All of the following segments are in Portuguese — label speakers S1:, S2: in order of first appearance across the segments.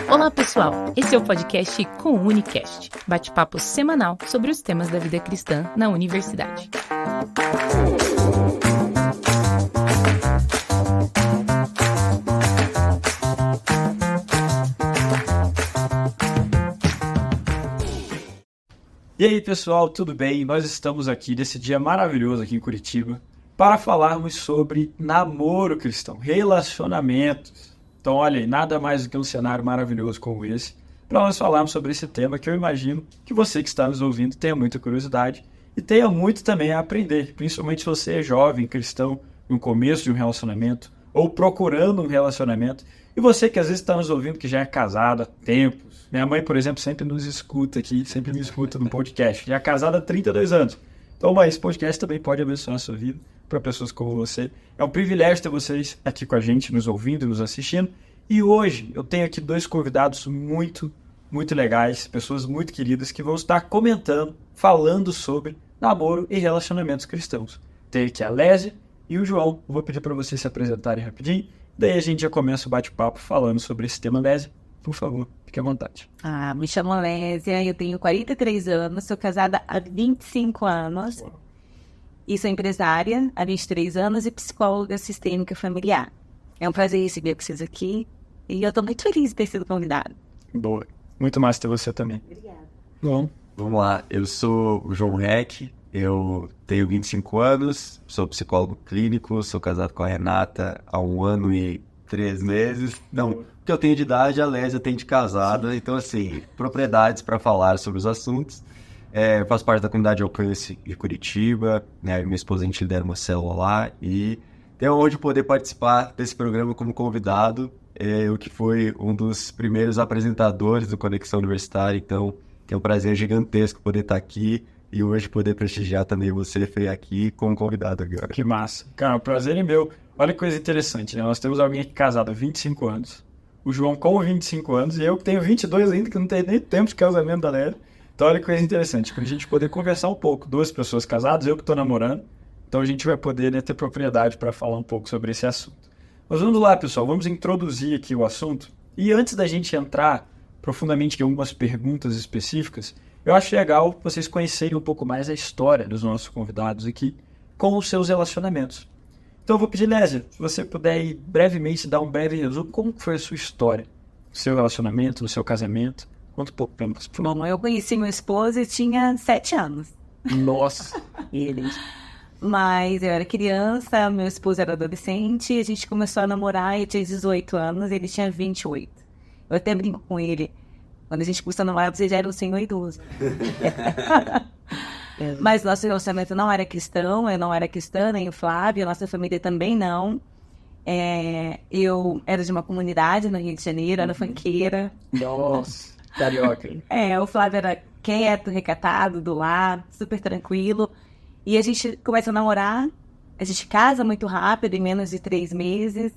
S1: Olá, pessoal! Esse é o podcast com o Unicast, bate-papo semanal sobre os temas da vida cristã na universidade.
S2: E aí, pessoal, tudo bem? Nós estamos aqui nesse dia maravilhoso aqui em Curitiba para falarmos sobre namoro cristão, relacionamentos. Então, olha aí, nada mais do que um cenário maravilhoso como esse para nós falarmos sobre esse tema que eu imagino que você que está nos ouvindo tenha muita curiosidade e tenha muito também a aprender, principalmente se você é jovem, cristão, no começo de um relacionamento ou procurando um relacionamento. E você que às vezes está nos ouvindo, que já é casado há tempos. Minha mãe, por exemplo, sempre nos escuta aqui, sempre me escuta no podcast. Já é casada há 32 anos. Então, mas esse podcast também pode abençoar a sua vida para pessoas como você. É um privilégio ter vocês aqui com a gente, nos ouvindo e nos assistindo. E hoje eu tenho aqui dois convidados muito legais, pessoas muito queridas que vão estar comentando, falando sobre namoro e relacionamentos cristãos. Tem aqui a Lésia e o João. Eu vou pedir para vocês se apresentarem rapidinho. Daí a gente já começa o bate-papo falando sobre esse tema. Lésia, por favor, fique à vontade.
S3: Me chamo Lésia, eu tenho 43 anos, sou casada há 25 anos e sou empresária há 23 anos e psicóloga sistêmica familiar. É um prazer receber vocês aqui e eu estou muito feliz de ter sido convidada.
S2: Boa. Muito massa ter você também.
S3: Obrigada.
S2: Bom.
S4: Vamos lá, eu sou o João Reck, eu tenho 25 anos, sou psicólogo clínico, sou casado com a Renata há 1 ano e 3 meses. Não, o que eu tenho de idade, a Lésia tem de casada, então assim, propriedades para falar sobre os assuntos. Eu faço parte da comunidade Alcance de Curitiba, né? Minha esposa, a gente lidera uma célula lá e tenho a honra de poder participar desse programa como convidado. Eu que fui um dos primeiros apresentadores do Conexão Universitária, então é um prazer gigantesco poder estar aqui e hoje poder prestigiar também você, Fê, aqui como convidado agora.
S2: Que massa. Cara, o prazer é meu. Olha que coisa interessante, né? Nós temos alguém aqui casado há 25 anos, o João com 25 anos e eu que tenho 22 ainda, que não tenho nem tempo de casamento da Lélia. Então olha que coisa interessante, pra gente poder conversar um pouco. 2 pessoas casadas, eu que estou namorando, então a gente vai poder, né, ter propriedade para falar um pouco sobre esse assunto. Mas vamos lá, pessoal, vamos introduzir aqui o assunto. E antes da gente entrar profundamente em algumas perguntas específicas, eu acho legal vocês conhecerem um pouco mais a história dos nossos convidados aqui com os seus relacionamentos. Então eu vou pedir, Lésia, se você puder ir brevemente dar um breve resumo, como foi a sua história, o seu relacionamento, o seu casamento. Conta um pouco para nós.
S3: Bom, eu conheci meu esposo e tinha 7 anos.
S2: Nossa!
S3: Mas eu era criança, meu esposo era adolescente, a gente começou a namorar, eu tinha 18 anos, ele tinha 28. Eu até brinco com ele, quando a gente começou a namorar, você já era um senhor idoso. Mas nosso relacionamento não era cristão, eu não era cristã, nem o Flávio, a nossa família também não. Eu era de uma comunidade no Rio de Janeiro, era funkeira.
S2: Nossa, carioca.
S3: O Flávio era quieto, recatado, do lar, super tranquilo. E a gente começa a namorar, a gente casa muito rápido, em menos de 3 meses.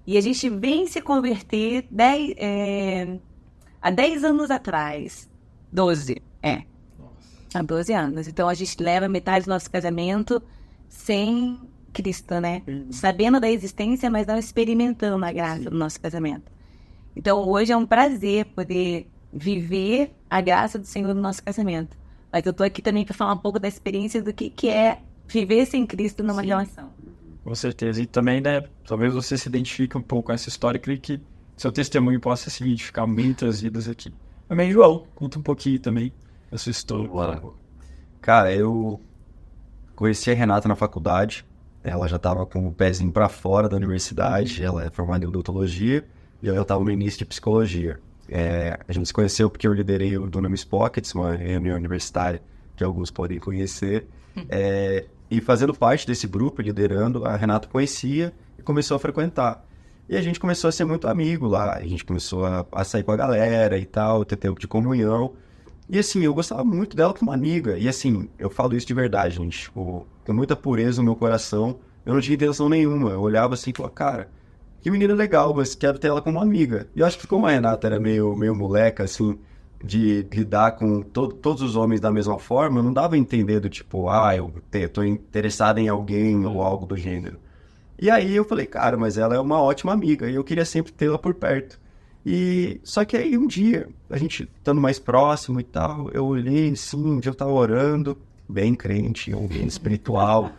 S3: E a gente vem se converter há 10 anos atrás. 12, há 12 anos. Então a gente leva metade do nosso casamento sem Cristo, né? Sabendo da existência, mas não experimentando a graça do nosso casamento. Então hoje é um prazer poder viver a graça do Senhor no nosso casamento. Mas eu tô aqui também para falar um pouco da experiência do que é viver sem Cristo numa relação.
S2: Com certeza. E também, né, talvez você se identifique um pouco com essa história, creio que seu testemunho possa se identificar muitas vidas aqui. Também, João, conta um pouquinho também da sua história.
S4: Cara, eu conheci a Renata na faculdade, ela já estava com o pezinho para fora da universidade, ela é formada em odontologia e eu estava no início de psicologia. A gente se conheceu porque eu liderei o Dunamis Pockets, uma reunião universitária que alguns podem conhecer. E fazendo parte desse grupo, liderando, a Renata conhecia e começou a frequentar. E a gente começou a ser muito amigo lá, a gente começou a sair com a galera e tal, ter tempo de comunhão. E assim, eu gostava muito dela como amiga. E assim, eu falo isso de verdade, gente. Tipo, com muita pureza no meu coração, eu não tinha intenção nenhuma. Eu olhava assim e falava, cara, que menina legal, mas quero ter ela como amiga. E eu acho que como a Renata era meio moleca, assim, de lidar com todos os homens da mesma forma, não dava a entender do tipo, eu tô interessado em alguém ou algo do gênero. E aí eu falei, cara, mas ela é uma ótima amiga e eu queria sempre tê-la por perto. E só que aí um dia, a gente estando mais próximo e tal, eu olhei assim, um dia eu tava orando, bem crente, bem espiritual.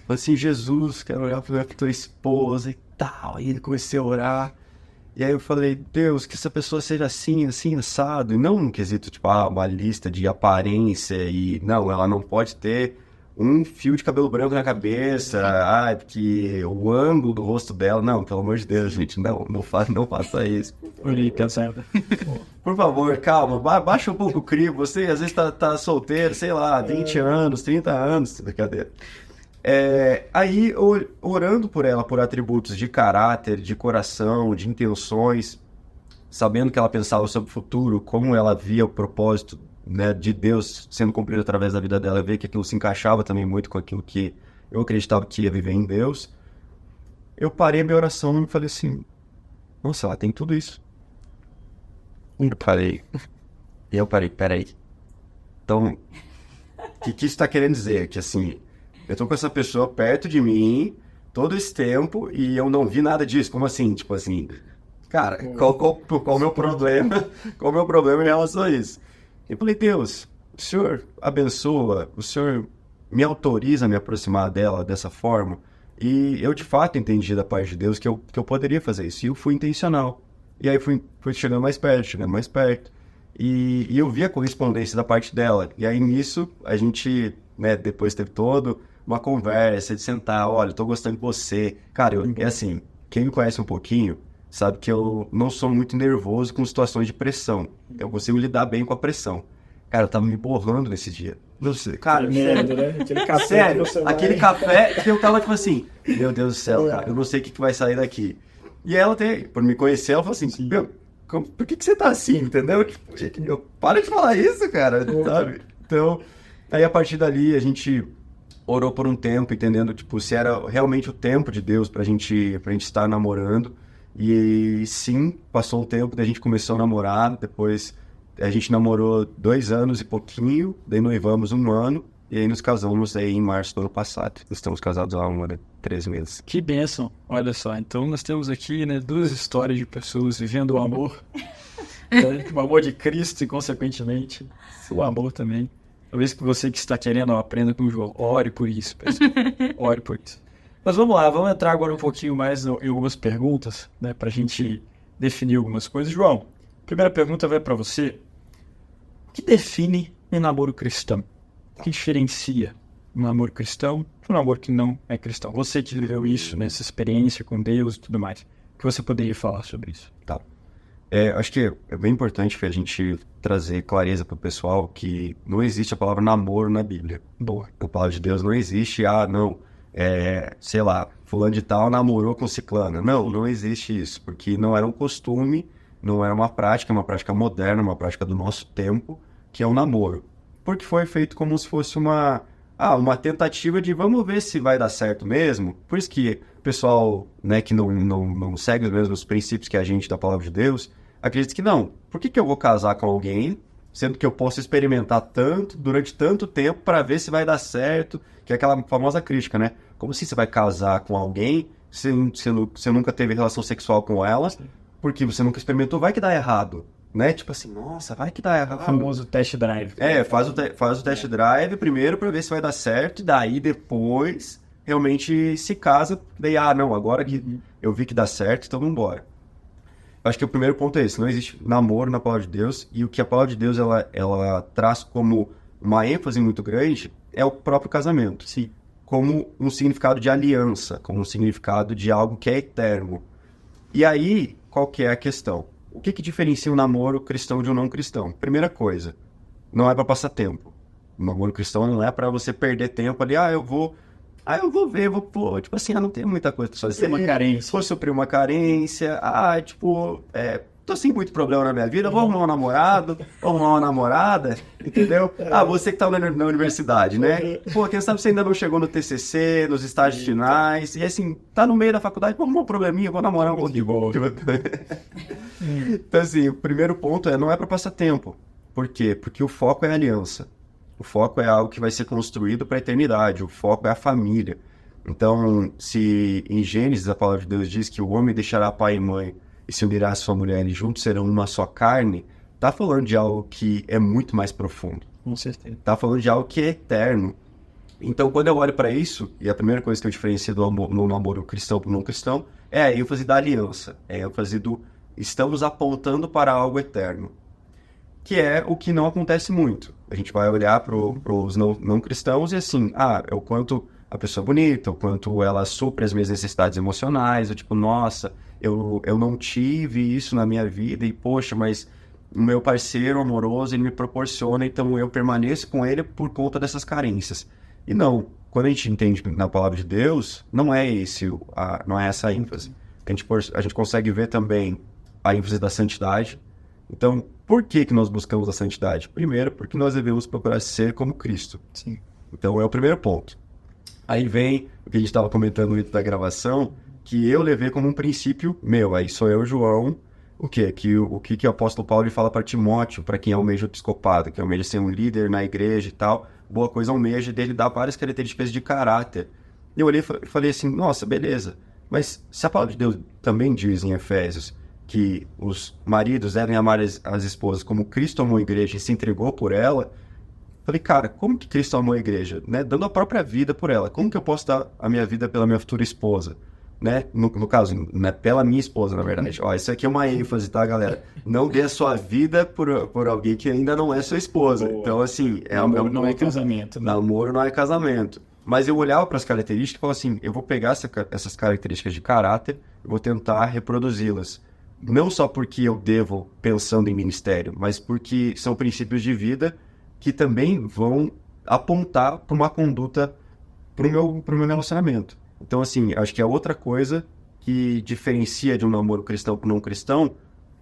S4: Falei assim, Jesus, quero orar pra tua esposa e tal. E ele comecei a orar. E aí eu falei, Deus, que essa pessoa seja assim, assim, assado. E não um quesito, tipo, uma lista de aparência e... Não, ela não pode ter um fio de cabelo branco na cabeça. Porque o ângulo do rosto dela... Não, pelo amor de Deus, gente, não faça isso.
S2: Olhei pensando.
S4: Por favor, calma, baixa um pouco o crivo. Você às vezes tá solteiro, sei lá, 20 anos, 30 anos, brincadeira. Aí, orando por ela, por atributos de caráter, de coração, de intenções, sabendo que ela pensava sobre o futuro, como ela via o propósito, né, de Deus sendo cumprido através da vida dela, ver que aquilo se encaixava também muito com aquilo que eu acreditava que ia viver em Deus, eu parei minha oração e falei assim, nossa, ela tem tudo isso. Eu parei, peraí. Então, o que isso está querendo dizer? Que assim... Eu tô com essa pessoa perto de mim todo esse tempo e eu não vi nada disso. Como assim? Tipo assim, cara, qual o meu problema? Qual o meu problema em relação a isso? Eu falei, Deus, o Senhor abençoa, o Senhor me autoriza a me aproximar dela dessa forma. E eu de fato entendi da parte de Deus que eu poderia fazer isso. E eu fui intencional. E aí fui chegando mais perto. E eu vi a correspondência da parte dela. E aí nisso a gente, né, depois teve toda uma conversa de sentar, olha, eu tô gostando de você. Cara, é assim, quem me conhece um pouquinho sabe que eu não sou muito nervoso com situações de pressão. Eu consigo lidar bem com a pressão. Cara, eu tava me borrando nesse dia. Não sei, cara,
S2: Merda, né? Aquele café.
S4: Sério, aquele café que eu tava tipo assim, meu Deus do céu, cara, eu não sei o que vai sair daqui. E ela por me conhecer, ela falou assim, meu, por que você tá assim, entendeu? Para de falar isso, cara, sabe? Então, aí a partir dali a gente orou por um tempo, entendendo, tipo, se era realmente o tempo de Deus pra gente estar namorando. E sim, passou um tempo, daí a gente começou a namorar, depois a gente namorou 2 anos e pouquinho, daí noivamos 1 ano, e aí nos casamos aí em março do ano passado. Estamos casados há 13 meses.
S2: Que bênção, olha só. Então nós temos aqui, né, 2 histórias de pessoas vivendo o amor. Né? O amor de Cristo e, consequentemente, o amor também. Talvez que você que está querendo aprenda com o João. Ore por isso, pessoal. Ore por isso. Mas vamos lá, vamos entrar agora um pouquinho mais em algumas perguntas, né, para a gente definir algumas coisas. João, a primeira pergunta vai para você. O que define um namoro cristão? O que diferencia um namoro cristão de um namoro que não é cristão? Você que viveu isso, né, essa experiência com Deus e tudo mais. O que você poderia falar sobre isso?
S4: Tá. Acho que é bem importante que a gente trazer clareza para o pessoal que não existe a palavra namoro na Bíblia.
S2: Boa.
S4: A palavra de Deus não existe, sei lá, fulano de tal namorou com ciclana. Não existe isso, porque não era um costume, não era uma prática moderna, uma prática do nosso tempo, que é o namoro. Porque foi feito como se fosse uma tentativa de vamos ver se vai dar certo mesmo. Por isso que o pessoal, né, que não segue os mesmos princípios que a gente da palavra de Deus, acredita que não. Por que eu vou casar com alguém, sendo que eu posso experimentar durante tanto tempo para ver se vai dar certo? Que é aquela famosa crítica, né? Como assim você vai casar com alguém se você nunca teve relação sexual com ela, porque você nunca experimentou, vai que dá errado, né? Tipo assim, nossa, vai que dá errado.
S2: O famoso test drive.
S4: Faz o test drive primeiro para ver se vai dar certo, e daí depois realmente se casa, daí, agora que eu vi que dá certo, então vamos embora. Eu acho que o primeiro ponto é esse, não existe namoro na palavra de Deus, e o que a palavra de Deus ela traz como uma ênfase muito grande é o próprio casamento.
S2: Sim.
S4: Como um significado de aliança, como um significado de algo que é eterno. E aí, qual que é a questão? O que diferencia um namoro cristão de um não cristão? Primeira coisa, não é para passar tempo. O namoro cristão não é para você perder tempo ali, eu vou ver, tipo assim, não tem muita coisa pra fazer.
S2: Uma carência.
S4: Vou suprir uma carência, tô sem muito problema na minha vida, vou arrumar um namorado, vou arrumar uma namorada, entendeu? Você que tá na universidade, né? Quem sabe você ainda não chegou no TCC, nos estágios finais, e assim, tá no meio da faculdade, vou arrumar um probleminha, vou namorar um pouquinho. Então assim, o primeiro ponto não é para passar tempo. Por quê? Porque o foco é a aliança. O foco é algo que vai ser construído para a eternidade, o foco é a família. Então, se em Gênesis a palavra de Deus diz que o homem deixará pai e mãe e se unirá à sua mulher e juntos serão uma só carne, tá falando de algo que é muito mais profundo.
S2: Com certeza.
S4: Tá falando de algo que é eterno. Então, quando eu olho para isso, e a primeira coisa que eu diferencio no namoro cristão para o não cristão, é a ênfase da aliança. É a ênfase do estamos apontando para algo eterno. Que é o que não acontece muito. A gente vai olhar para os não cristãos e assim, é o quanto a pessoa é bonita, o quanto ela supre as minhas necessidades emocionais, eu tipo, nossa, eu não tive isso na minha vida e, poxa, mas o meu parceiro amoroso, ele me proporciona, então eu permaneço com ele por conta dessas carências. E não, quando a gente entende na palavra de Deus, não é essa a ênfase. A gente consegue ver também a ênfase da santidade. Então, por que nós buscamos a santidade? Primeiro, porque nós devemos procurar ser como Cristo.
S2: Sim.
S4: Então, é o primeiro ponto. Aí vem o que a gente estava comentando antes da gravação, que eu levei como um princípio meu. Aí sou eu, João, o que o apóstolo Paulo fala para Timóteo, para quem almeja o episcopado, que almeja ser um líder na igreja e tal, boa coisa almeja dele dar várias características de caráter. E eu olhei e falei assim, nossa, beleza, mas se a palavra de Deus também diz em Efésios que os maridos devem amar as esposas como Cristo amou a igreja e se entregou por ela, falei, cara, como que Cristo amou a igreja? Né? Dando a própria vida por ela. Como que eu posso dar a minha vida pela minha futura esposa? Né? No caso, né? Pela minha esposa, na verdade. Ó, isso aqui é uma ênfase, tá, galera? Não dê a sua vida por alguém que ainda não é sua esposa. Boa. Então, assim...
S2: Namoro não é casamento. Né?
S4: Namoro não é casamento. Mas eu olhava para as características e falava assim, eu vou pegar essas características de caráter e vou tentar reproduzi-las. Não só porque eu devo pensando em ministério, mas porque são princípios de vida que também vão apontar para uma conduta para o meu relacionamento. Então, assim, acho que a outra coisa que diferencia de um namoro cristão para um não cristão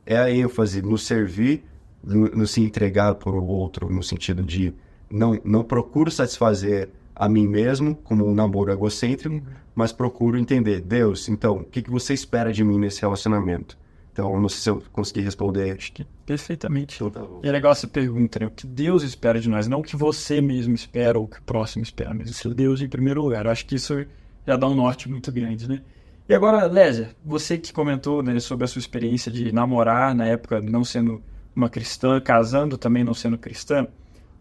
S4: é a ênfase no servir, no se entregar para o outro, no sentido de não procuro satisfazer a mim mesmo, como um namoro egocêntrico, mas procuro entender, Deus, então, o que você espera de mim nesse relacionamento? Então, não sei se eu consegui responder.
S2: Acho que perfeitamente.
S4: Então, tá bom.
S2: E é legal essa pergunta, né? O que Deus espera de nós, não o que você mesmo espera ou o que o próximo espera, mas o Deus em primeiro lugar. Eu acho que isso já dá um norte muito grande, né? E agora, Lésia, você que comentou, né, sobre a sua experiência de namorar na época não sendo uma cristã, casando também não sendo cristã,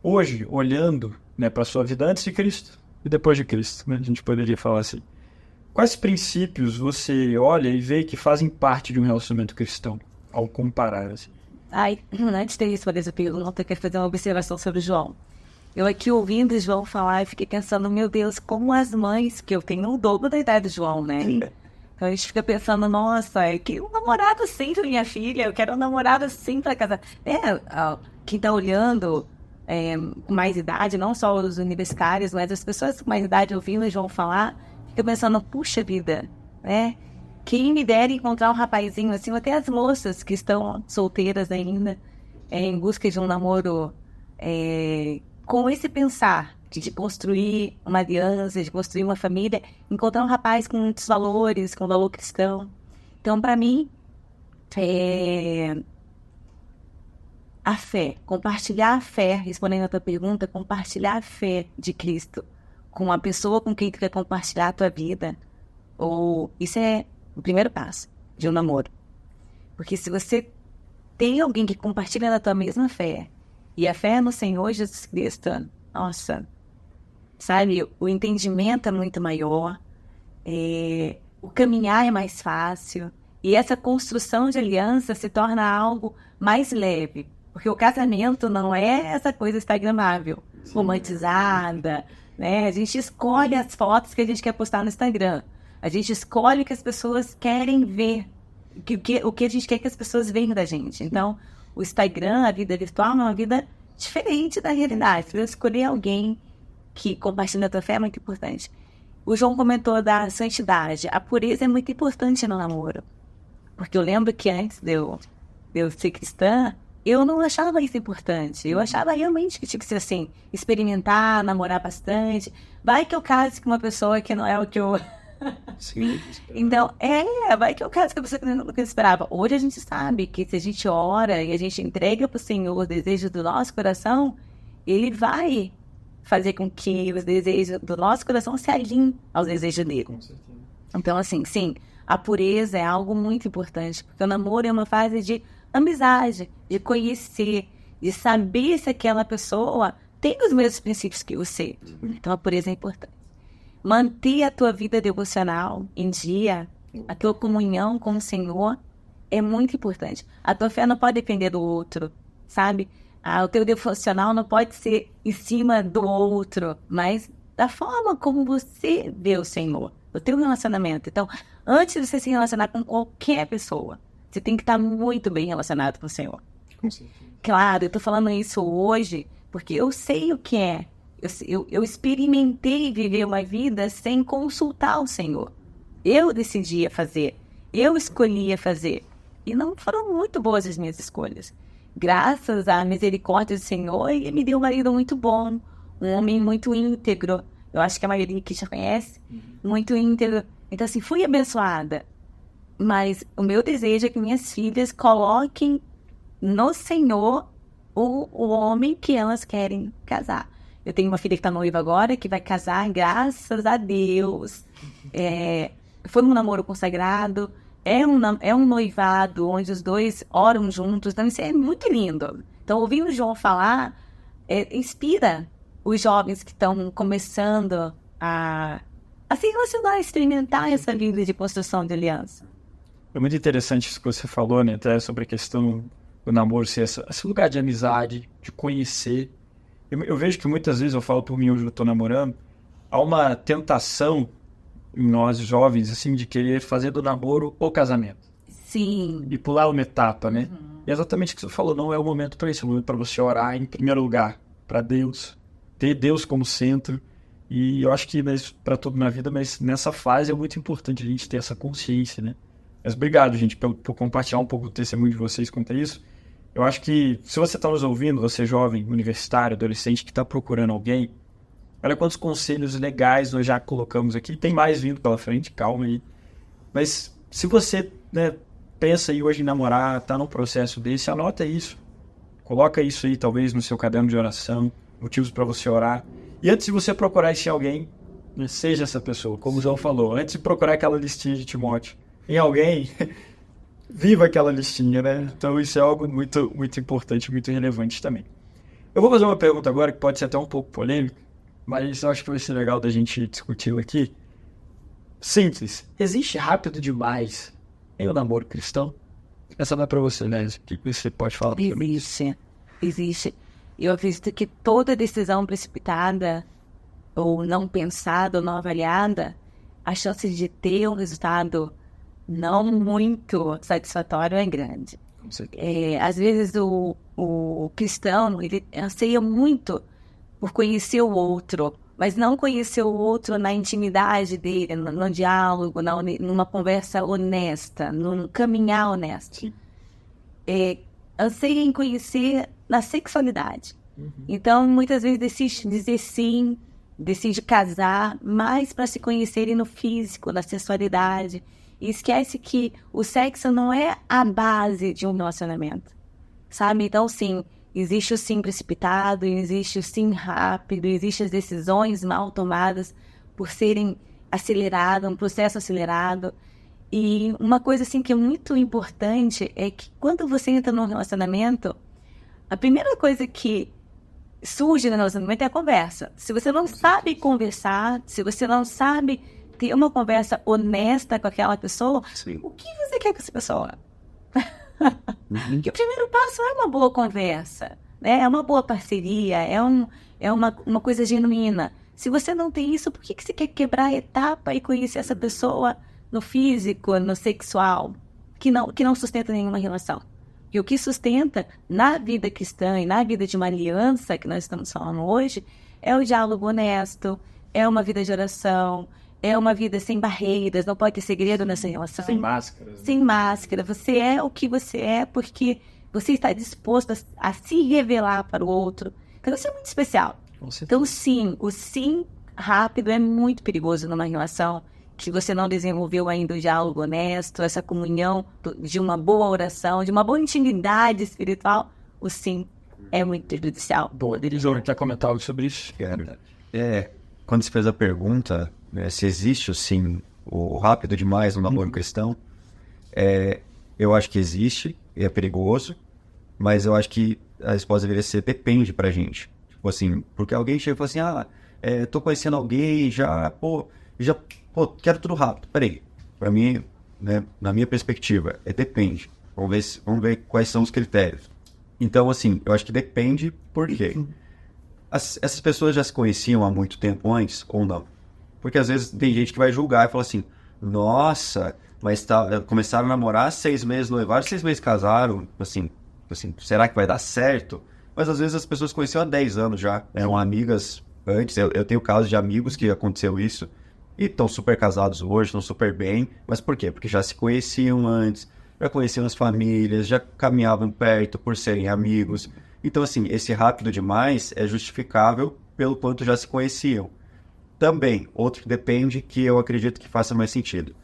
S2: hoje, olhando, né, para a sua vida antes de Cristo e depois de Cristo, né? A gente poderia falar assim. Quais princípios você olha e vê que fazem parte de um relacionamento cristão, ao comparar, assim?
S3: Antes de responder essa pergunta, eu quero fazer uma observação sobre o João. Eu aqui ouvindo o João falar, eu fiquei pensando, meu Deus, como as mães, que eu tenho o dobro da idade do João, né? Então a gente fica pensando, nossa, eu quero um namorado assim pra minha filha, eu quero um namorado assim pra casar. Quem tá olhando com mais idade, não só os universitários, mas as pessoas com mais idade ouvindo o João falar, fica pensando, puxa vida, né? Quem me dera encontrar um rapazinho assim, ou até as moças que estão solteiras ainda, em busca de um namoro com esse pensar de construir uma aliança, de construir uma família, encontrar um rapaz com muitos valores, com valor cristão. Então, para mim, a fé, compartilhar a fé, respondendo a tua pergunta, compartilhar a fé de Cristo com a pessoa com quem tu quer compartilhar a tua vida, isso é o primeiro passo de um namoro. Porque se você tem alguém que compartilha da tua mesma fé, e a fé é no Senhor Jesus Cristo, nossa, sabe, o entendimento é muito maior, o caminhar é mais fácil, e essa construção de aliança se torna algo mais leve, porque o casamento não é essa coisa instagramável, romantizada, né? A gente escolhe as fotos que a gente quer postar no Instagram. A gente escolhe o que as pessoas querem ver. O que a gente quer que as pessoas vejam da gente. Então, o Instagram, a vida virtual, é uma vida diferente da realidade. Se eu escolher alguém que compartilha a tua fé, é muito importante. O João comentou da santidade. A pureza é muito importante no namoro. Porque eu lembro que antes de eu ser cristã, eu não achava isso importante. Eu achava realmente que tinha que ser assim, experimentar, namorar bastante. Vai que eu case com uma pessoa que não é o que eu...
S4: Sim.
S3: Então, vai que eu case com a pessoa que não esperava. Hoje a gente sabe que se a gente ora e a gente entrega para o Senhor o desejo do nosso coração, Ele vai fazer com que os desejos do nosso coração se alinhem aos desejos dele.
S2: Com certeza.
S3: Então, assim, sim, a pureza é algo muito importante, porque o namoro é uma fase de amizade, de conhecer, de saber se aquela pessoa tem os mesmos princípios que você. Então, a pureza é importante. Manter a tua vida devocional em dia, a tua comunhão com o Senhor, é muito importante. A tua fé não pode depender do outro, sabe? O teu devocional não pode ser em cima do outro, mas da forma como você vê o Senhor, o teu relacionamento. Então, antes de você se relacionar com qualquer pessoa, você tem que estar muito bem relacionado com o Senhor.
S2: Com certeza.
S3: Claro, eu estou falando isso hoje porque eu sei o que é. Eu experimentei viver uma vida sem consultar o Senhor. Eu decidia fazer, eu escolhia fazer. E não foram muito boas as minhas escolhas. Graças à misericórdia do Senhor, Ele me deu um marido muito bom, um homem muito íntegro. Eu acho que a maioria aqui já conhece, muito íntegro. Então, assim, fui abençoada. Mas o meu desejo é que minhas filhas coloquem no Senhor o homem que elas querem casar. Eu tenho uma filha que está noiva agora, que vai casar, graças a Deus. Foi um namoro consagrado, é um noivado onde os dois oram juntos. Então, isso é muito lindo. Então, ouvindo o João falar, inspira os jovens que estão começando a se relacionar, a experimentar essa vida de construção de aliança.
S2: É muito interessante isso que você falou, né? Até sobre a questão do namoro ser esse lugar de amizade, de conhecer. Eu vejo que muitas vezes, eu falo por mim, hoje eu estou namorando, há uma tentação em nós jovens, assim, de querer fazer do namoro o casamento.
S3: Sim.
S2: E pular uma etapa, né? E é exatamente o que você falou, não é o momento para isso, é o momento para você orar em primeiro lugar, para Deus, ter Deus como centro. E eu acho que para tudo na vida, mas nessa fase é muito importante a gente ter essa consciência, né? Mas obrigado, gente, por compartilhar um pouco do testemunho de vocês quanto a isso. Eu acho que, se você está nos ouvindo, você jovem, universitário, adolescente, que está procurando alguém, olha quantos conselhos legais nós já colocamos aqui. Tem mais vindo pela frente, calma aí. Mas se você, né, pensa aí hoje em namorar, está num processo desse, anota isso. Coloca isso aí, talvez, no seu caderno de oração, motivos para você orar. E antes de você procurar esse alguém, né, seja essa pessoa, como o João falou, antes de procurar aquela listinha de Timóteo em alguém, viva aquela listinha, né? Então isso é algo muito, muito importante, muito relevante também. Eu vou fazer uma pergunta agora que pode ser até um pouco polêmica, mas eu acho que vai ser legal da gente discutir aqui. Simples. Existe rápido demais em um namoro cristão? Essa não é pra você, né? O que você pode falar?
S3: Existe. Eu acredito que toda decisão precipitada, ou não pensada, ou não avaliada, a chance de ter um resultado não muito satisfatório é grande. Às vezes o cristão, ele anseia muito por conhecer o outro, mas não conhecer o outro na intimidade dele, no diálogo, numa conversa honesta, num caminhar honesto. Anseia em conhecer na sexualidade. Então, muitas vezes decide dizer sim, decide casar, mais para se conhecerem no físico, na sensualidade. E esquece que o sexo não é a base de um relacionamento, sabe? Então, sim, existe o sim precipitado, existe o sim rápido, existem as decisões mal tomadas por serem aceleradas, um processo acelerado. E uma coisa, assim, que é muito importante é que quando você entra num relacionamento, a primeira coisa que surge no relacionamento é a conversa. Se você não sabe conversar, se você não sabe ter uma conversa honesta com aquela pessoa, sim, o que você quer com essa pessoa? Que o primeiro passo é uma boa conversa, né? É uma boa parceria, é uma coisa genuína. Se você não tem isso, por que você quer quebrar a etapa e conhecer essa pessoa no físico, no sexual, que não sustenta nenhuma relação? E o que sustenta na vida cristã e na vida de uma aliança que nós estamos falando hoje é o diálogo honesto, é uma vida de oração, é uma vida sem barreiras, não pode ter segredo nessa relação.
S2: Sem máscara.
S3: Sem máscara. Você é o que você é porque você está disposto a se revelar para o outro. Então, isso é muito especial. Então, sim, o sim rápido é muito perigoso numa relação que você não desenvolveu ainda o diálogo honesto, essa comunhão de uma boa oração, de uma boa intimidade espiritual. O sim é muito prejudicial.
S2: Boa, Elisora, quer comentar algo sobre isso?
S4: Quero. Quando você fez a pergunta, se existe, sim, o rápido demais no namoro cristão, eu acho que existe, e é perigoso, mas eu acho que a resposta deveria ser depende pra gente. Tipo assim, porque alguém chega e fala assim, tô conhecendo alguém, quero tudo rápido. Peraí, pra mim, né, na minha perspectiva, depende. Vamos ver quais são os critérios. Então, assim, eu acho que depende por quê? Essas pessoas já se conheciam há muito tempo antes ou não? Porque às vezes tem gente que vai julgar e fala assim, nossa, mas começaram a namorar 6 meses noivaram, 6 meses casaram, assim, será que vai dar certo? Mas às vezes as pessoas conheciam há 10 anos já, eram amigas antes, eu tenho casos de amigos que aconteceu isso, e estão super casados hoje, estão super bem, mas por quê? Porque já se conheciam antes, já conheciam as famílias, já caminhavam perto por serem amigos. Então, assim, esse rápido demais é justificável pelo quanto já se conheciam. Também, outro que depende, que eu acredito que faça mais sentido.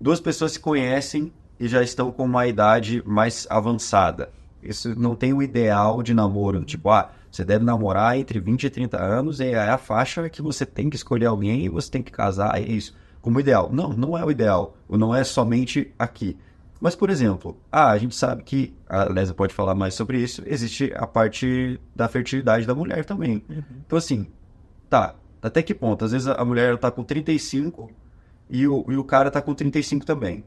S4: 2 pessoas se conhecem e já estão com uma idade mais avançada. Isso não tem o ideal de namoro. Tipo, você deve namorar entre 20 e 30 anos e é a faixa que você tem que escolher alguém e você tem que casar, é isso. Como ideal. Não, não é o ideal. Não é somente aqui. Mas, por exemplo, a gente sabe que, a Lésia pode falar mais sobre isso, existe a parte da fertilidade da mulher também. Então, assim, até que ponto? Às vezes a mulher tá com 35 e o cara tá com 35 também.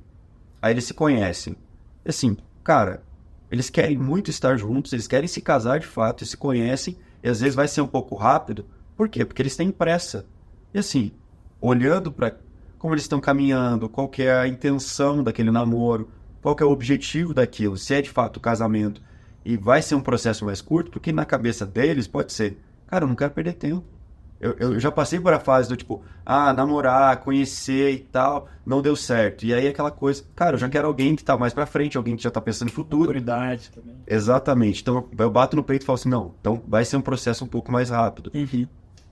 S4: Aí eles se conhecem. Assim, cara, eles querem muito estar juntos, eles querem se casar de fato, e se conhecem, e às vezes vai ser um pouco rápido. Por quê? Porque eles têm pressa. E assim, olhando para como eles estão caminhando, qual que é a intenção daquele namoro, qual que é o objetivo daquilo, se é de fato o casamento, e vai ser um processo mais curto, porque na cabeça deles pode ser, cara, eu não quero perder tempo. Eu já passei por a fase do tipo, namorar, conhecer e tal, não deu certo. E aí aquela coisa, cara, eu já quero alguém que tá mais pra frente, alguém que já tá pensando em futuro.
S2: Prioridade também.
S4: Exatamente. Então eu bato no peito e falo assim, não, então vai ser um processo um pouco mais rápido.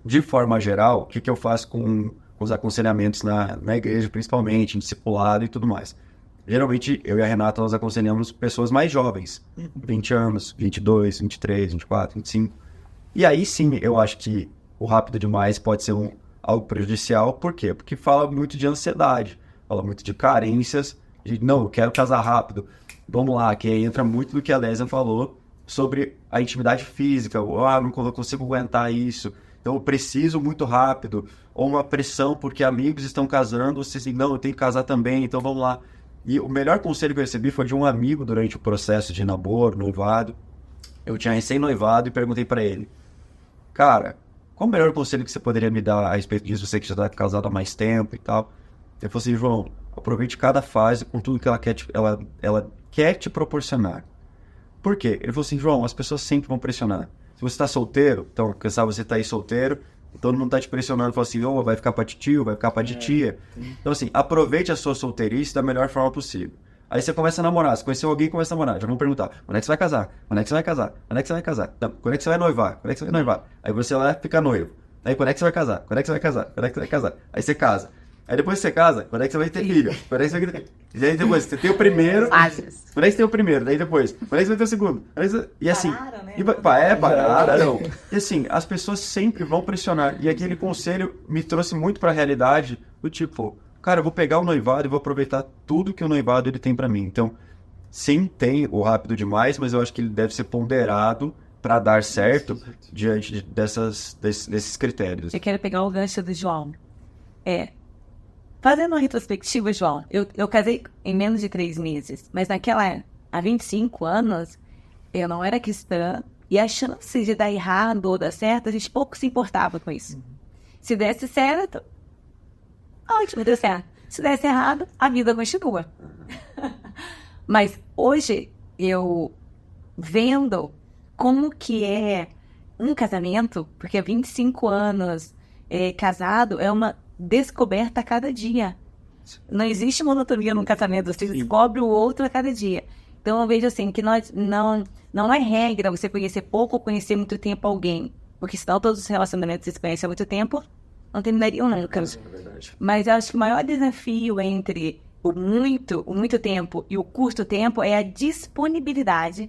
S4: De forma geral, o que eu faço com os aconselhamentos na igreja, principalmente, em discipulado e tudo mais? Geralmente, eu e a Renata, nós aconselhamos pessoas mais jovens, 20 anos, 22, 23, 24, 25. E aí sim, eu acho que o rápido demais pode ser algo prejudicial. Por quê? Porque fala muito de ansiedade, fala muito de carências, de não, eu quero casar rápido. Vamos lá, que aí entra muito do que a Lésia falou sobre a intimidade física, não consigo aguentar isso, então eu preciso muito rápido, ou uma pressão porque amigos estão casando, você assim, não, eu tenho que casar também, então vamos lá. E o melhor conselho que eu recebi foi de um amigo durante o processo de namoro, noivado. Eu tinha recém-noivado e perguntei pra ele, cara, qual o melhor conselho que você poderia me dar a respeito disso, você que já está casado há mais tempo e tal? Ele falou assim, João, aproveite cada fase com tudo que ela quer te proporcionar. Por quê? Ele falou assim, João, as pessoas sempre vão pressionar. Se você está solteiro, então, quem sabe você está aí solteiro, todo mundo está te pressionando, fala assim, vai ficar para tio, vai ficar para tia. Então, assim, aproveite a sua solteirice da melhor forma possível. Aí você começa a namorar, você conheceu alguém e começa a namorar, já vão perguntar, quando é que você vai casar? Quando é que você vai casar? Quando é que você vai casar? Não, quando é que você vai noivar? Quando é que você vai noivar? Aí você vai ficar noivo. Aí quando é que você vai casar? Quando é que você vai casar? Quando é que você vai casar? Aí você casa. Aí depois que você casa, quando é que você vai ter filho? Quando é que você vai ter... E aí depois você tem o primeiro. Quando é que você tem o primeiro? Daí depois, quando é que você vai ter o segundo? E assim.
S3: Pararam, né?
S4: Pararam. E assim, as pessoas sempre vão pressionar. E aquele conselho me trouxe muito pra realidade do tipo, cara, eu vou pegar o noivado e vou aproveitar tudo que o noivado ele tem pra mim. Então, sim, tem o rápido demais, mas eu acho que ele deve ser ponderado para dar certo diante desses critérios.
S3: Eu quero pegar o gancho do João. Fazendo uma retrospectiva, João, eu casei em menos de 3 meses, mas há 25 anos, eu não era cristã, e a chance de dar errado ou dar certo, a gente pouco se importava com isso. Se desse certo, ótimo, deu certo. Se desse errado, a vida continua. Mas hoje, eu vendo como que é um casamento, porque há 25 anos casado, é uma descoberta a cada dia. Não existe monotonia num casamento, você descobre o outro a cada dia. Então eu vejo assim, que não é regra você conhecer pouco ou conhecer muito tempo alguém, porque senão todos os relacionamentos que você conhece há muito tempo não terminariam nunca. Mas eu acho que o maior desafio entre o muito tempo e o curto tempo é a disponibilidade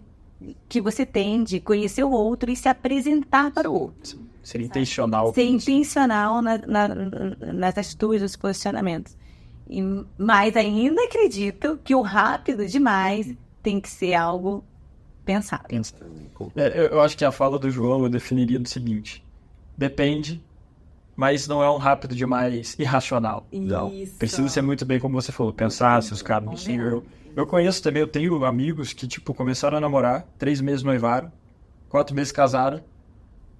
S3: que você tem de conhecer o outro e se apresentar para o outro.
S2: Ser intencional.
S3: Ser intencional nas atitudes, nos posicionamentos. Mas ainda acredito que o rápido demais tem que ser algo pensado.
S2: Eu acho que a fala do João eu definiria do seguinte: depende, mas não é um rápido demais irracional.
S4: Não.
S2: Precisa ser muito bem, como você falou, pensar se os caras não se... Eu conheço também, eu tenho amigos que, tipo, começaram a namorar, 3 meses noivaram, 4 meses casaram,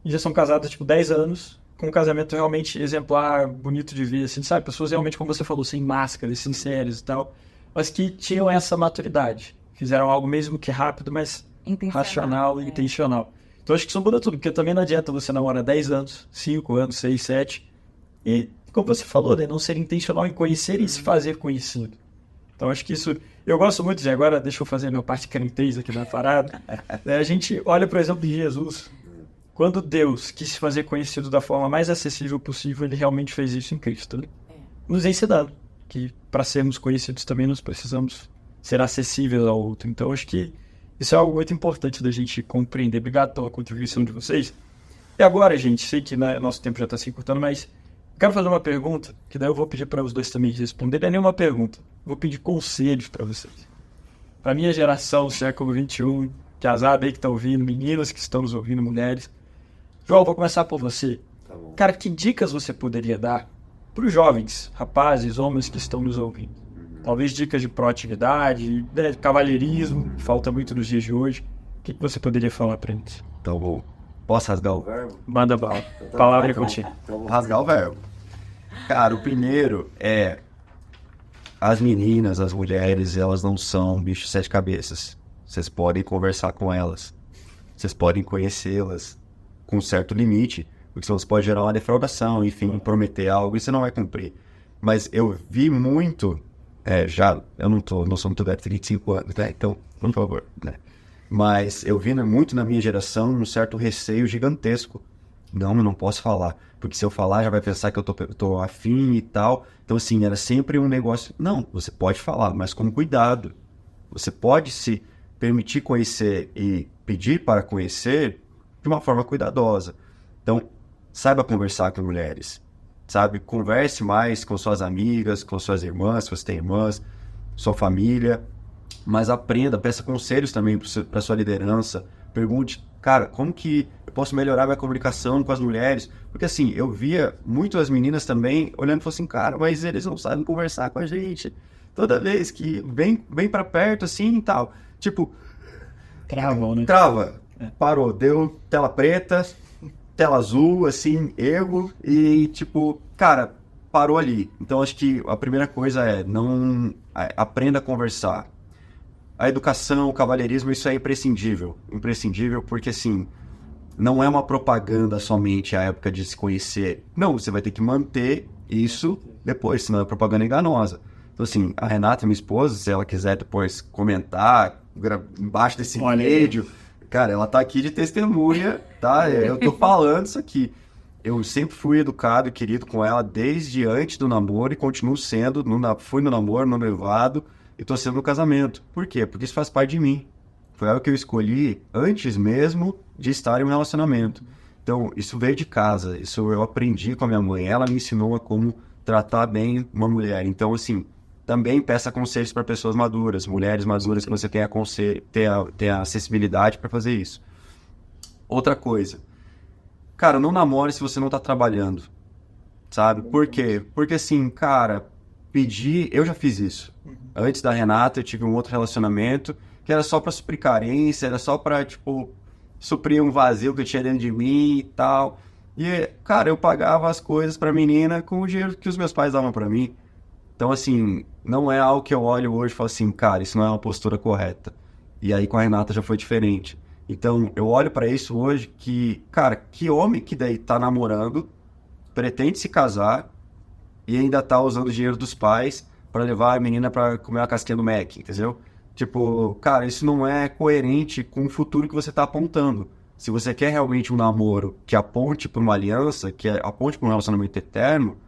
S2: e já são casados, tipo, 10 anos, com um casamento realmente exemplar, bonito de ver, assim, sabe? Pessoas realmente, como você falou, sem máscaras, sinceras e tal, mas que tinham essa maturidade. Fizeram algo mesmo que rápido, mas racional e intencional. Então, acho que isso muda tudo, porque também não adianta você namorar 10 anos, 5 anos, 6, 7, e, como você falou, né, não ser intencional em conhecer e se fazer conhecido. Então, acho que isso... Eu gosto muito de... Agora, deixa eu fazer a minha parte crentez aqui na parada. A gente olha, por exemplo, de Jesus. Quando Deus quis se fazer conhecido da forma mais acessível possível, ele realmente fez isso em Cristo. Né? Nos ensinando que, para sermos conhecidos também, nós precisamos ser acessíveis ao outro. Então, acho que isso é algo muito importante da gente compreender. Obrigado pela contribuição de vocês. E agora, gente, sei que nosso tempo já está se encurtando, mas quero fazer uma pergunta, que daí eu vou pedir para os dois também responderem. Não é nenhuma pergunta. Vou pedir conselhos para vocês. Para a minha geração, século XXI, que azar aí que está ouvindo, meninas que estão nos ouvindo, mulheres. João, vou começar por você.
S4: Tá bom.
S2: Cara, que dicas você poderia dar para os jovens, rapazes, homens que estão nos ouvindo? Talvez dicas de proatividade, de cavalheirismo, que falta muito nos dias de hoje. O que você poderia falar para eles?
S4: Então, vou... Posso rasgar o verbo?
S2: Manda bala. Palavra é contigo.
S4: Então, vou rasgar o verbo. Cara, o primeiro é... As meninas, as mulheres, elas não são bichos 7 cabeças. Vocês podem conversar com elas. Vocês podem conhecê-las com um certo limite. Porque senão você pode gerar uma defraudação, enfim, prometer algo e você não vai cumprir. Mas eu vi muito... eu não sou muito velho, tenho 35 anos, né? Então, por favor, né? Mas eu vi muito na minha geração um certo receio gigantesco. Não, eu não posso falar. Porque se eu falar, já vai pensar que eu tô afim e tal. Então, assim, era sempre um negócio... Não, você pode falar, mas com cuidado. Você pode se permitir conhecer e pedir para conhecer de uma forma cuidadosa. Então, saiba conversar com mulheres. Sabe? Converse mais com suas amigas, com suas irmãs, se você tem irmãs, sua família. Mas aprenda, peça conselhos também para sua liderança. Pergunte, cara, como que eu posso melhorar minha comunicação com as mulheres? Porque assim, eu via muito as meninas também olhando e falando assim, cara, mas eles não sabem conversar com a gente. Toda vez que vem para perto assim e tal. Tipo,
S2: Travam, né?
S4: trava, parou, deu tela preta, tela azul, assim, erro e tipo, cara, parou ali. Então acho que a primeira coisa é aprenda a conversar. A educação, o cavalheirismo, isso é imprescindível. Imprescindível porque, assim, não é uma propaganda somente a época de se conhecer. Não, você vai ter que manter isso depois, senão é propaganda enganosa. Então, assim, a Renata, minha esposa, se ela quiser depois comentar embaixo desse vídeo, cara, ela tá aqui de testemunha, tá? Eu tô falando isso aqui. Eu sempre fui educado e querido com ela desde antes do namoro e continuo sendo. Fui no namoro, no noivado. E tô sendo no casamento. Por quê? Porque isso faz parte de mim. Foi algo que eu escolhi antes mesmo de estar em um relacionamento. Então, isso veio de casa. Isso eu aprendi com a minha mãe. Ela me ensinou a como tratar bem uma mulher. Então, assim, também peça conselhos para pessoas maduras, mulheres maduras que você tenha acessibilidade para fazer isso. Outra coisa. Cara, não namore se você não tá trabalhando. Sabe? Por quê? Porque, assim, cara... eu já fiz isso. Antes da Renata, eu tive um outro relacionamento que era só pra suprir carência, era só pra, tipo, suprir um vazio que eu tinha dentro de mim e tal. E, cara, eu pagava as coisas pra menina com o dinheiro que os meus pais davam pra mim. Então, assim, não é algo que eu olho hoje e falo assim, cara, isso não é uma postura correta. E aí com a Renata já foi diferente. Então, eu olho pra isso hoje que, cara, que homem que daí tá namorando, pretende se casar, e ainda tá usando o dinheiro dos pais pra levar a menina pra comer uma casquinha do Mac, entendeu? Tipo, cara, isso não é coerente com o futuro que você tá apontando. Se você quer realmente um namoro que aponte pra uma aliança, que aponte pra um relacionamento eterno,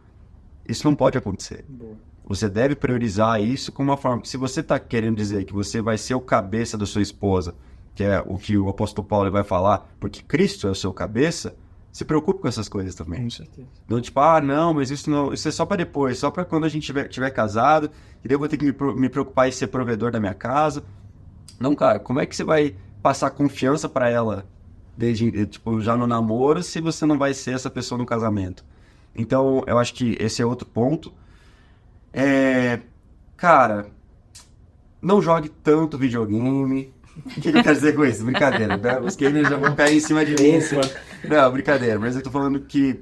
S4: isso não pode acontecer.
S2: Boa.
S4: Você deve priorizar isso como uma forma... Se você tá querendo dizer que você vai ser o cabeça da sua esposa que é o que o apóstolo Paulo vai falar, porque Cristo é o seu cabeça, se preocupe com essas coisas também.
S2: Com certeza.
S4: Não, tipo, não, mas isso é só para depois, só para quando a gente tiver casado, e daí eu vou ter que me preocupar em ser provedor da minha casa. Não, cara, como é que você vai passar confiança para ela tipo, já no namoro, se você não vai ser essa pessoa no casamento? Então, eu acho que esse é outro ponto. Cara, não jogue tanto videogame. O que eu quero dizer com isso? Brincadeira, né? Os gamers já vão cair em cima de mim. Não, brincadeira. Mas eu tô falando que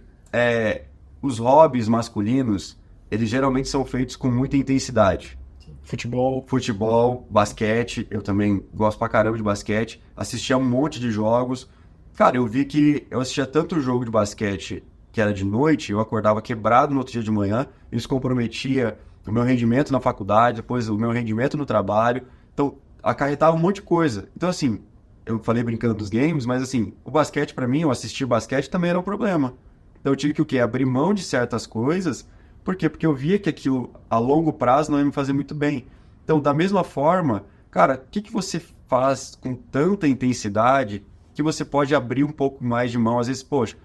S4: os hobbies masculinos, eles geralmente são feitos com muita intensidade. Futebol, basquete. Eu também gosto pra caramba de basquete. Assistia um monte de jogos. Cara, eu vi que eu assistia tanto jogo de basquete que era de noite, eu acordava quebrado no outro dia de manhã. Isso comprometia o meu rendimento na faculdade, depois o meu rendimento no trabalho. Então, acarretava um monte de coisa. Então, assim, eu falei brincando dos games, mas, assim, o basquete pra mim, eu assistir basquete também era um problema. Então, eu tive que o quê? Abrir mão de certas coisas. Por quê? Porque eu via que aquilo, a longo prazo, não ia me fazer muito bem. Então, da mesma forma, cara, o que você faz com tanta intensidade que você pode abrir um pouco mais de mão? Às vezes, poxa,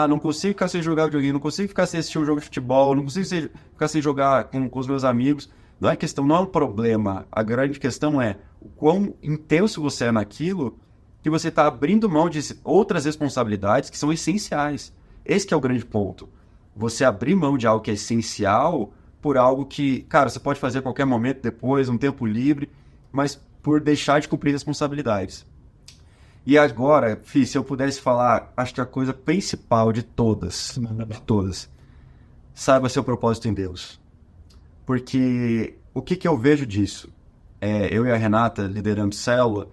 S4: não consigo ficar sem jogar videogame, não consigo ficar sem assistir um jogo de futebol, não consigo ficar sem jogar com os meus amigos. Não é questão, não é um problema. A grande questão é o quão intenso você é naquilo que você está abrindo mão de outras responsabilidades que são essenciais. Esse que é o grande ponto. Você abrir mão de algo que é essencial por algo que, cara, você pode fazer a qualquer momento depois, um tempo livre, mas por deixar de cumprir responsabilidades. E agora, Fih, se eu pudesse falar, acho que a coisa principal de todas, saiba seu propósito em Deus. Porque o que eu vejo disso? Eu e a Renata, liderando célula,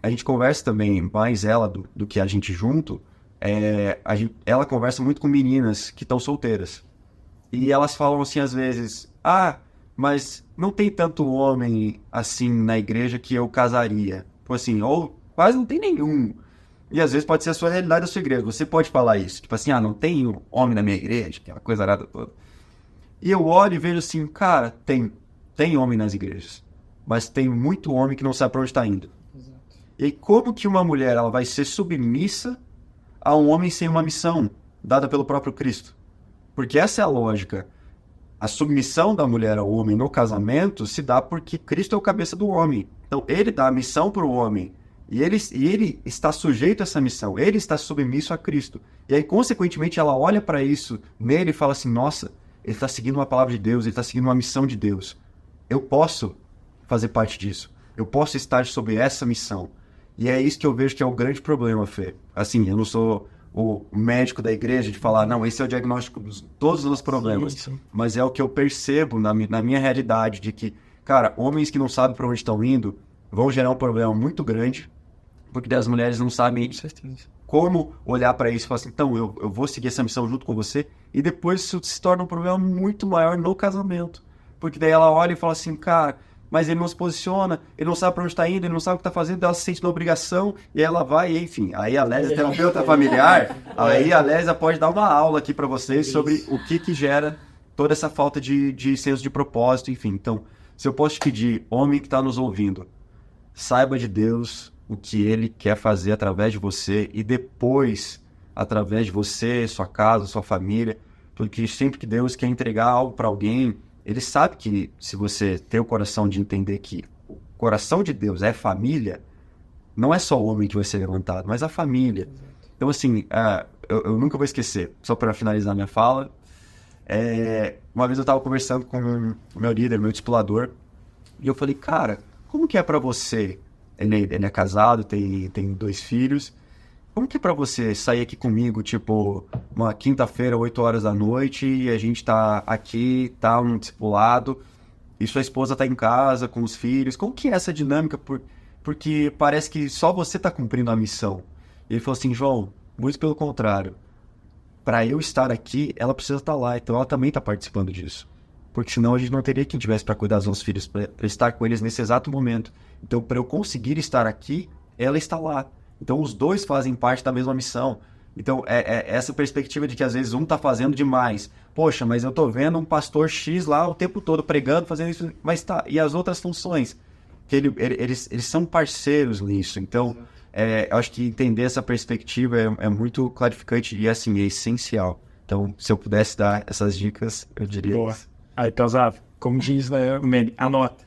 S4: a gente conversa também, mais ela do que a gente junto, ela conversa muito com meninas que estão solteiras. E elas falam assim às vezes, mas não tem tanto homem assim na igreja que eu casaria. Tipo assim, ou quase não tem nenhum. E às vezes pode ser a sua realidade da sua igreja. Você pode falar isso. Tipo assim, não tem homem na minha igreja, aquela coisa arada toda. E eu olho e vejo assim, cara, tem homem nas igrejas. Mas tem muito homem que não sabe para onde está indo. Exato. E aí, como que uma mulher ela vai ser submissa a um homem sem uma missão dada pelo próprio Cristo? Porque essa é a lógica. A submissão da mulher ao homem no casamento se dá porque Cristo é o cabeça do homem. Então, ele dá a missão para o homem. E ele está sujeito a essa missão. Ele está submisso a Cristo. E aí, consequentemente, ela olha para isso nele e fala assim, nossa, ele está seguindo uma palavra de Deus, ele está seguindo uma missão de Deus. Eu posso fazer parte disso. Eu posso estar sobre essa missão. E é isso que eu vejo que é o grande problema, Fê. Assim, eu não sou o médico da igreja de falar, não, esse é o diagnóstico de todos os problemas. Sim. Mas é o que eu percebo na minha realidade, de que, cara, homens que não sabem para onde estão indo vão gerar um problema muito grande, porque as mulheres não sabem como olhar para isso e falar assim, então, eu vou seguir essa missão junto com você, e depois isso se torna um problema muito maior no casamento. Porque daí ela olha e fala assim, cara, mas ele não se posiciona, ele não sabe para onde está indo, ele não sabe o que está fazendo, ela se sente na obrigação, e aí ela vai, e enfim. Aí a Lésia, terapeuta familiar, aí a Lésia pode dar uma aula aqui para vocês sobre o que gera toda essa falta de senso de propósito, enfim. Então, se eu posso te pedir, homem que está nos ouvindo, saiba de Deus o que ele quer fazer através de você, e depois, através de você, sua casa, sua família, porque sempre que Deus quer entregar algo para alguém, ele sabe que se você tem o coração de entender que o coração de Deus é família, não é só o homem que vai ser levantado, mas a família. Então, assim, eu nunca vou esquecer, só para finalizar minha fala, uma vez eu estava conversando com o meu líder, meu discipulador, e eu falei, cara, como que é para você? Ele é casado, tem 2 filhos. Como que é pra você sair aqui comigo, tipo, uma quinta-feira, 8 horas da noite, e a gente tá aqui, tá um discipulado, e sua esposa tá em casa com os filhos? Como que é essa dinâmica? Porque parece que só você tá cumprindo a missão. E ele falou assim, João, muito pelo contrário. Para eu estar aqui, ela precisa estar lá, então ela também tá participando disso. Porque senão a gente não teria quem tivesse para cuidar dos nossos filhos, para estar com eles nesse exato momento. Então, para eu conseguir estar aqui, ela está lá. Então, os dois fazem parte da mesma missão. Então, essa perspectiva de que às vezes um está fazendo demais. Poxa, mas eu estou vendo um pastor X lá o tempo todo pregando, fazendo isso. Mas tá, e as outras funções? que eles são parceiros nisso. Então, eu acho que entender essa perspectiva é muito clarificante e, assim, é essencial. Então, se eu pudesse dar essas dicas, eu diria
S2: Boa.
S4: isso.
S2: Aí, Pelzado, como diz o meme, anota.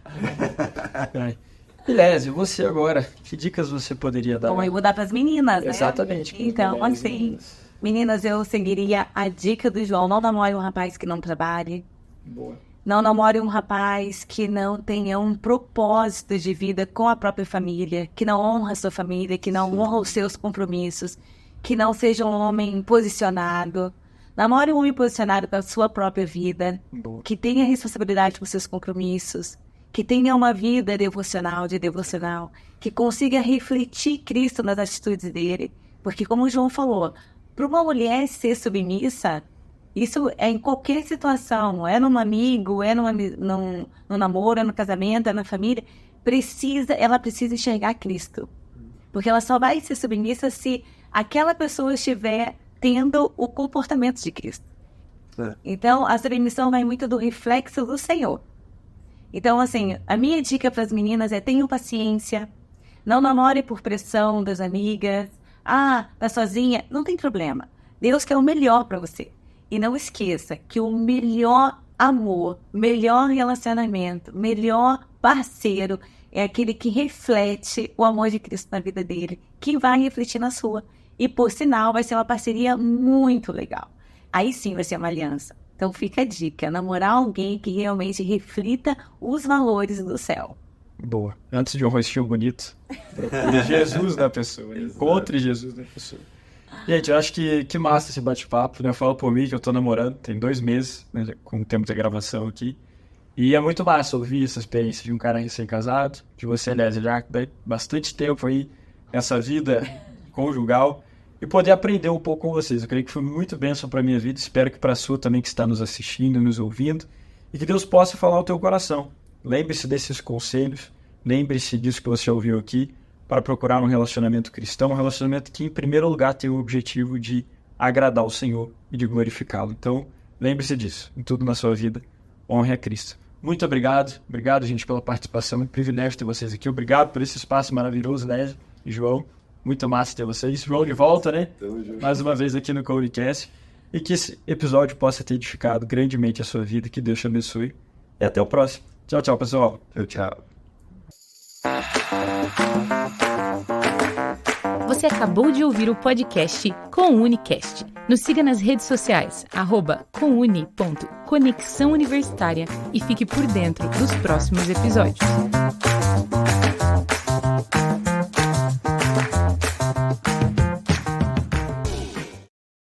S2: Beleza, você agora, que dicas você poderia dar?
S3: Bom, eu vou dar para as meninas, né?
S2: Exatamente.
S3: Então, assim, meninas, eu seguiria a dica do João. Não namore um rapaz que não trabalhe.
S2: Boa.
S3: Não namore um rapaz que não tenha um propósito de vida com a própria família, que não honra a sua família, que não honra os seus compromissos, que não seja um homem posicionado. Namore um homem posicionado para a sua própria vida,
S2: Boa.
S3: que tenha responsabilidade com seus compromissos, que tenha uma vida devocional, que consiga refletir Cristo nas atitudes dele. Porque, como o João falou, para uma mulher ser submissa, isso é em qualquer situação, não é num amigo, é num namoro, é no casamento, é na família. Ela precisa enxergar Cristo. Porque ela só vai ser submissa se aquela pessoa estiver tendo o comportamento de Cristo. Então, a submissão vai muito do reflexo do Senhor. Então, assim, a minha dica para as meninas é: tenham paciência, não namore por pressão das amigas. Ah, tá sozinha? Não tem problema. Deus quer o melhor para você. E não esqueça que o melhor amor, melhor relacionamento, melhor parceiro é aquele que reflete o amor de Cristo na vida dele, que vai refletir na sua. E, por sinal, vai ser uma parceria muito legal. Aí sim vai ser uma aliança. Então fica a dica: namorar alguém que realmente reflita os valores do céu.
S2: Boa. Antes de um rostinho bonito, Jesus na pessoa. Encontre Jesus na pessoa. Gente, eu acho que massa esse bate-papo, né? Eu falo por mim que eu tô namorando, tem 2 meses, né, com o tempo da gravação aqui. E é muito massa ouvir essa experiência de um cara recém-casado, de você, Lésia, já dá bastante tempo aí nessa vida conjugal, e poder aprender um pouco com vocês. Eu creio que foi muito bênção para minha vida, espero que para a sua também, que está nos assistindo, nos ouvindo, e que Deus possa falar ao teu coração. Lembre-se desses conselhos, lembre-se disso que você ouviu aqui, para procurar um relacionamento cristão, um relacionamento que, em primeiro lugar, tem o objetivo de agradar o Senhor e de glorificá-lo. Então, lembre-se disso, em tudo na sua vida, honre a Cristo. Muito obrigado, gente, pela participação, é um privilégio ter vocês aqui, obrigado por esse espaço maravilhoso, Lésia e João, muito massa ter vocês. João de volta, né? Mais uma vez aqui no Codecast, e que esse episódio possa ter edificado grandemente a sua vida, que Deus te abençoe, e até o próximo. Tchau, tchau, pessoal.
S4: Tchau.
S1: Você acabou de ouvir o podcast Com Unicast. Nos siga nas redes sociais, @comuni.conexão universitária, e fique por dentro dos próximos episódios.